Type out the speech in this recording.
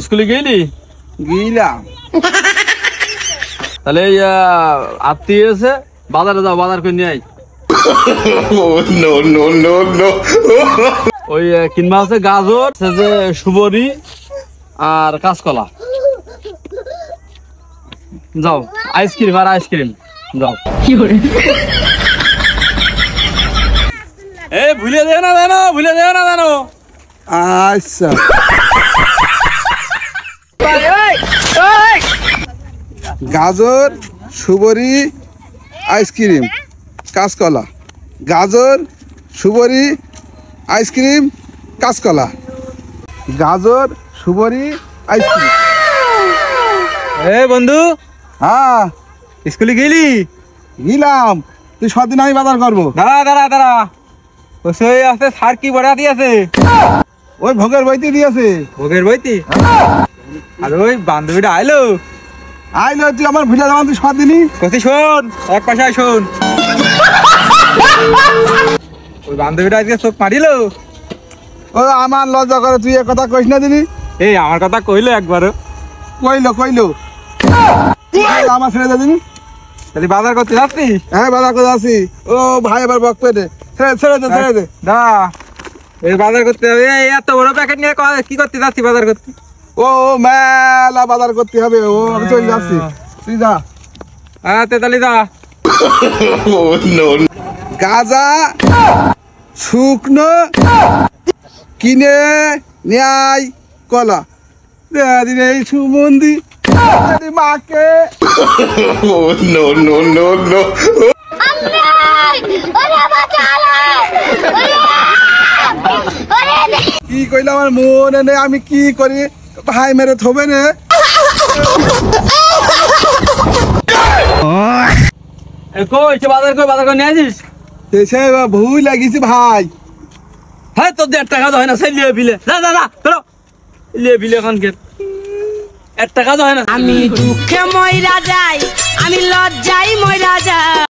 স্কুলে গেলি? গেলাম। তাহলে আত্মীয় আছে, বাজারে যাও, বাজার করে নিয়ে আই। ওই কিনবা আছে গাজর, যে সুবরি আর কাঁচকলা। যাও, আইসক্রিম আর আইসক্রিম যাও। এই ভুলে দেও না জানো, ভুলে দেও না জানো। আচ্ছা গাজর সুবরি আইসক্রিম কাঁচকলা, গাজর সুবরি আইসক্রিম কাঁচকলা, গাজর সুবরি আইসক্রিম। এ বন্ধু, হ্যাঁ স্কুলে গেলি? গেলাম। তুই সদিন আমি বাজার করবো। দাঁড়া দাঁড়া দাঁড়া, ওই আছে সার কি বড়া দিয়েছে? ওই ভোগের বইতে দিয়েছে। ভোগের বইতি? আর ওই বান্ধবীটা আইলো? আইলো, তুই আমার ভুলে যাওয়া, তুই সদিনই কতি শোন, এক পাশায় শোন। ওই বান্ধবীটা আজকে চোখ মারিলো। ও আমার লজ্জা করে, তুই এ কথা কইস না দিনি। এই আমার কথা কইলো একবারও? কইলো আমার ছেড়ে দে দিনি। তাহলে বাজার করতে যাচ্ছি? হ্যাঁ বাজার করে আসি। ও ভাই এবার বক পেটে ছেড়ে দে। দা এই বাজার করতে হবে, এই এত বড় প্যাকেট নিয়ে কি করতে যাচ্ছি বাজার করতে? ও মেলা বাজার করতে হবে। ও আমি চলে যাচ্ছি, তুই যা। হ্যাঁ তাহলে যা। গাজা শুকনো কিনে নেয় কলা দিন এই সুমন্দি মাকে। কি কইলে আমার মনে নেই, আমি কি করি, ভাই মেরে থবে নে। বাজার করে নিয়ে আসিস? সে ভুল লাগিয়েছি ভাই। হ্যাঁ তোর 1.5 টাকা হয় না, সেই লিয়ে বিলে যা যা যা চলো লিয়ে বিলে এখন কে 1 টাকা হয় না। আমি দুঃখে মইরা যাই, আমি লজ্জায় মইরা যাই।